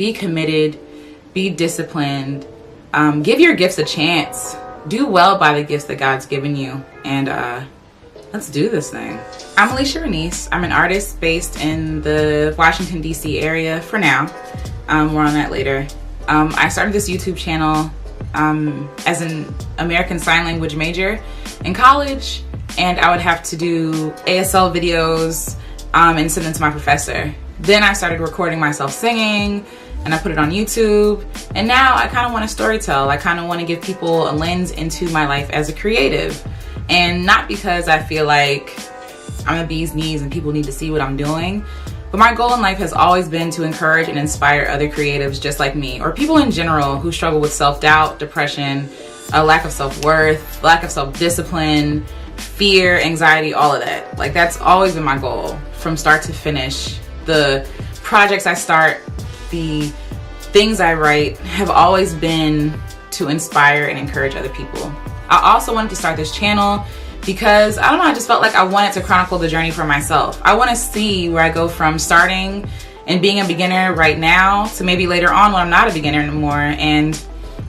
be committed, be disciplined, give your gifts a chance, do well by the gifts that God's given you, and let's do this thing. I'm Alecia Renece. I'm an artist based in the Washington, D.C. area for now. More on that later. I started this YouTube channel as an American Sign Language major in college, and I would have to do ASL videos and send them to my professor. Then I started recording myself singing, and I put it on YouTube, and now I kind of want to storytell. I kind of want to give people a lens into my life as a creative, and not because I feel like I'm a bee's knees and people need to see what I'm doing, but my goal in life has always been to encourage and inspire other creatives just like me, or people in general who struggle with self-doubt, depression, a lack of self-worth, lack of self-discipline, fear, anxiety, all of that. Like, that's always been my goal from start to finish. The projects I start, the things I write have always been to inspire and encourage other people. I also wanted to start this channel because, I don't know, I just felt like I wanted to chronicle the journey for myself. I want to see where I go from starting and being a beginner right now to maybe later on when I'm not a beginner anymore and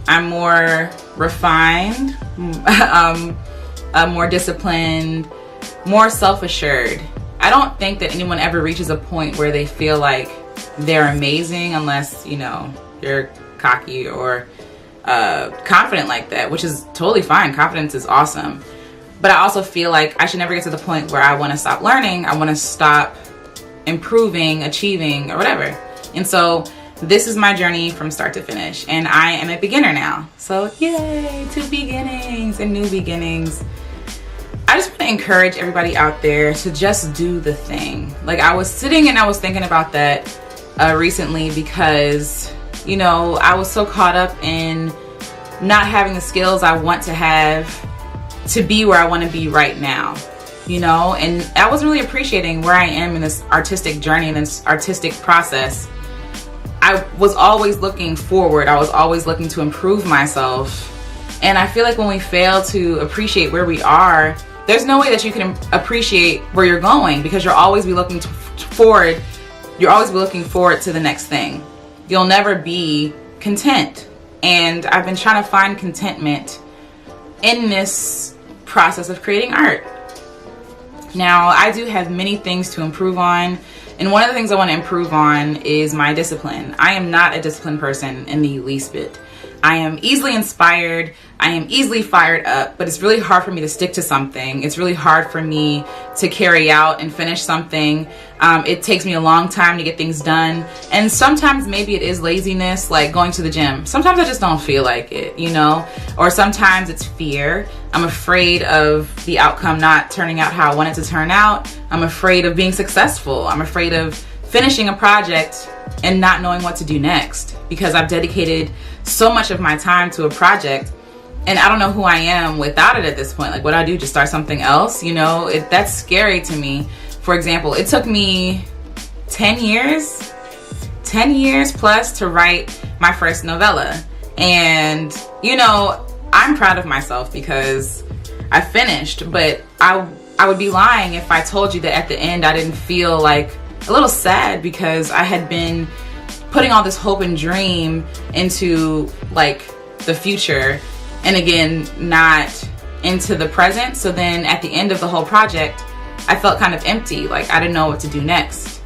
I'm more refined, more disciplined, more self-assured. I don't think that anyone ever reaches a point where they feel like they're amazing unless, you know, you're cocky or confident like that, which is totally fine. Confidence is awesome. But I also feel like I should never get to the point where I want to stop learning. I want to stop improving, achieving, or whatever. And so this is my journey from start to finish. And I am a beginner now. So yay, to beginnings and new beginnings. I just want to encourage everybody out there to just do the thing. Like, I was sitting and I was thinking about that recently because, you know, I was so caught up in not having the skills I want to have to be where I want to be right now, you know, and I wasn't really appreciating where I am in this artistic journey and this artistic process. I was always looking forward. I was always looking to improve myself. And I feel like when we fail to appreciate where we are, there's no way that you can appreciate where you're going, because you'll always be looking forward. You'll always be looking forward to the next thing. You'll never be content. And I've been trying to find contentment in this process of creating art. Now, I do have many things to improve on, and one of the things I want to improve on is my discipline. I am not a disciplined person in the least bit. I am easily inspired, I am easily fired up, but it's really hard for me to stick to something. It's really hard for me to carry out and finish something. It takes me a long time to get things done. And sometimes maybe it is laziness, like going to the gym. Sometimes I just don't feel like it, you know? Or sometimes it's fear. I'm afraid of the outcome not turning out how I want it to turn out. I'm afraid of being successful. I'm afraid of finishing a project and not knowing what to do next, because I've dedicated so much of my time to a project and I don't know who I am without it at this point. Like, what do I do? Just start something else? You know, that's scary to me. For example, it took me 10 years plus to write my first novella. And, you know, I'm proud of myself because I finished, but I would be lying if I told you that at the end I didn't feel like a little sad, because I had been putting all this hope and dream into like the future, and again, not into the present. So then at the end of the whole project, I felt kind of empty, like I didn't know what to do next.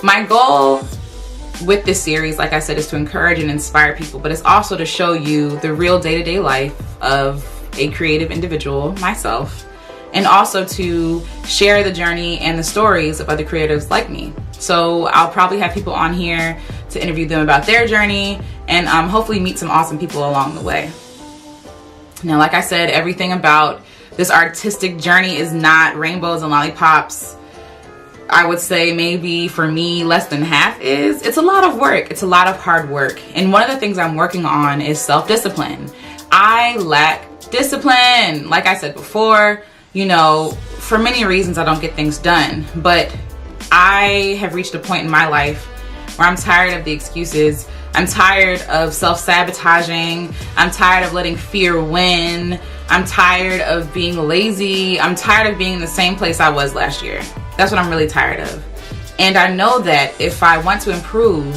My goal with this series, like I said, is to encourage and inspire people, but it's also to show you the real day-to-day life of a creative individual, myself, and also to share the journey and the stories of other creatives like me. So I'll probably have people on here to interview them about their journey, and hopefully meet some awesome people along the way. Now, like I said, everything about this artistic journey is not rainbows and lollipops. I would say maybe for me, less than half is. It's a lot of work. It's a lot of hard work. And one of the things I'm working on is self-discipline. I lack discipline. Like I said before, you know, for many reasons I don't get things done, but I have reached a point in my life where I'm tired of the excuses. I'm tired of self-sabotaging. I'm tired of letting fear win. I'm tired of being lazy. I'm tired of being in the same place I was last year. That's what I'm really tired of. And I know that if I want to improve,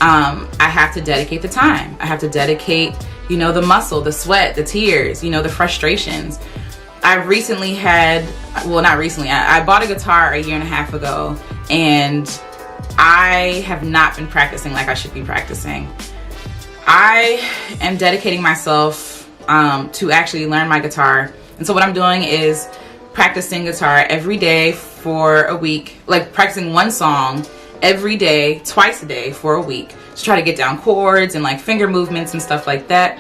I have to dedicate the time. I have to dedicate, you know, the muscle, the sweat, the tears, you know, the frustrations. I recently had, well, not recently, I bought a guitar 1.5 years ago, and I have not been practicing like I should be practicing. I am dedicating myself to actually learn my guitar. And so what I'm doing is practicing guitar every day for a week, like practicing one song every day, twice a day for a week, to try to get down chords and like finger movements and stuff like that.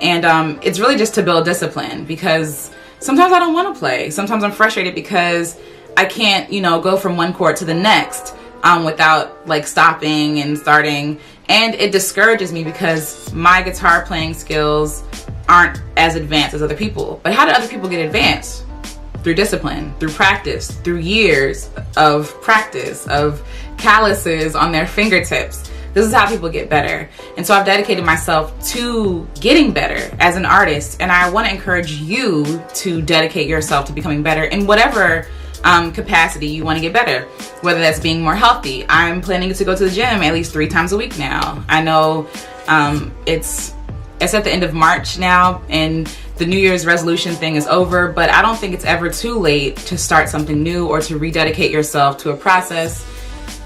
And it's really just to build discipline, because sometimes I don't want to play. Sometimes I'm frustrated because I can't, you know, go from one chord to the next without like stopping and starting. And it discourages me because my guitar playing skills aren't as advanced as other people. But how do other people get advanced? Through discipline, through practice, through years of practice, of calluses on their fingertips. This is how people get better. And so I've dedicated myself to getting better as an artist. And I want to encourage you to dedicate yourself to becoming better in whatever capacity you want to get better, whether that's being more healthy. I'm planning to go to the gym at least 3 times a week now. I know it's at the end of March now, and the New Year's resolution thing is over, but I don't think it's ever too late to start something new or to rededicate yourself to a process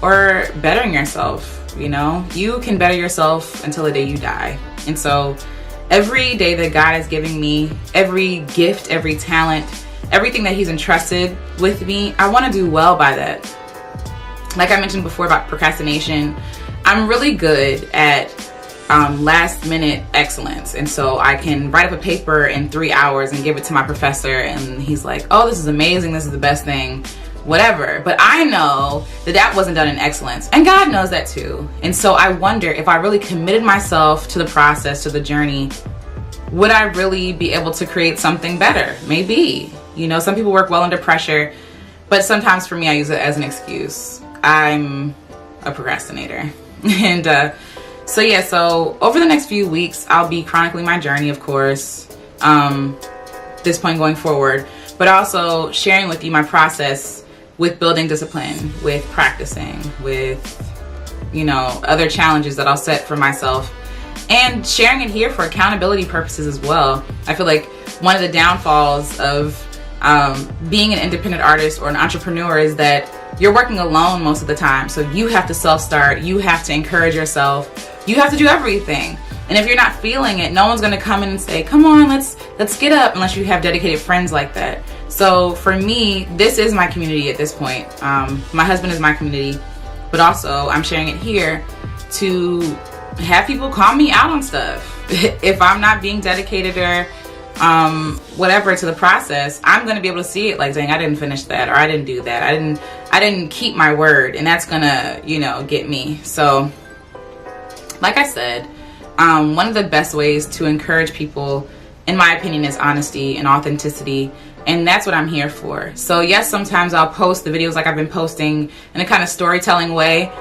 or bettering yourself. You know, you can better yourself until the day you die. And so every day that God is giving me, every gift, every talent, everything that He's entrusted with me, I want to do well by that. Like I mentioned before about procrastination, I'm really good at last minute excellence. And so I can write up a paper in 3 hours and give it to my professor, and he's like, oh, this is amazing, this is the best thing, whatever. But I know that wasn't done in excellence, and God knows that too. And so I wonder, if I really committed myself to the process, to the journey, would I really be able to create something better? Maybe. You know, some people work well under pressure, but sometimes for me, I use it as an excuse. I'm a procrastinator. And so yeah, so over the next few weeks, I'll be chronicling my journey, of course, this point going forward, but also sharing with you my process with building discipline, with practicing, with, you know, other challenges that I'll set for myself, and sharing it here for accountability purposes as well. I feel like one of the downfalls of being an independent artist or an entrepreneur is that you're working alone most of the time. So you have to self-start, you have to encourage yourself, you have to do everything. And if you're not feeling it, no one's gonna come in and say, come on, let's get up, unless you have dedicated friends like that. So for me, this is my community at this point. My husband is my community, but also I'm sharing it here to have people call me out on stuff. If I'm not being dedicated or whatever to the process, I'm gonna be able to see it like, dang, I didn't finish that, or I didn't do that, I didn't keep my word, and that's gonna, you know, get me. So like I said, one of the best ways to encourage people, in my opinion, is honesty and authenticity, and that's what I'm here for. So yes, sometimes I'll post the videos like I've been posting in a kind of storytelling way.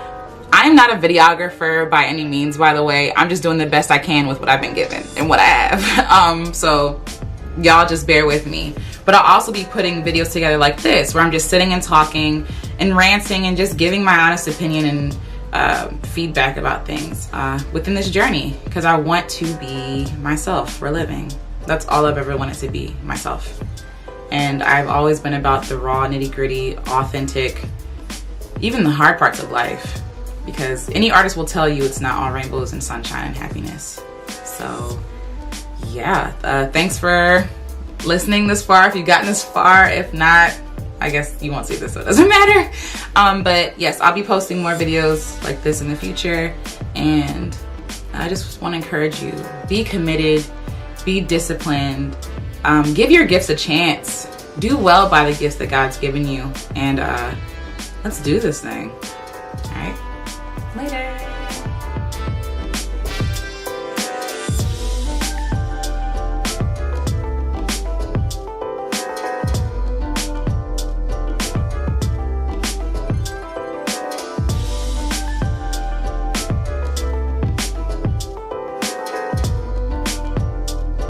I am not a videographer by any means, by the way. I'm just doing the best I can with what I've been given and what I have. So y'all just bear with me. But I'll also be putting videos together like this, where I'm just sitting and talking and ranting and just giving my honest opinion and feedback about things within this journey, because I want to be myself for a living. That's all I've ever wanted to be, myself. And I've always been about the raw, nitty-gritty, authentic, even the hard parts of life. Because any artist will tell you it's not all rainbows and sunshine and happiness. So yeah, thanks for listening this far, if you've gotten this far. If not, I guess you won't see this, so it doesn't matter. But yes, I'll be posting more videos like this in the future, and I just want to encourage you, be committed, be disciplined, give your gifts a chance, do well by the gifts that God's given you, and let's do this thing. All right, later.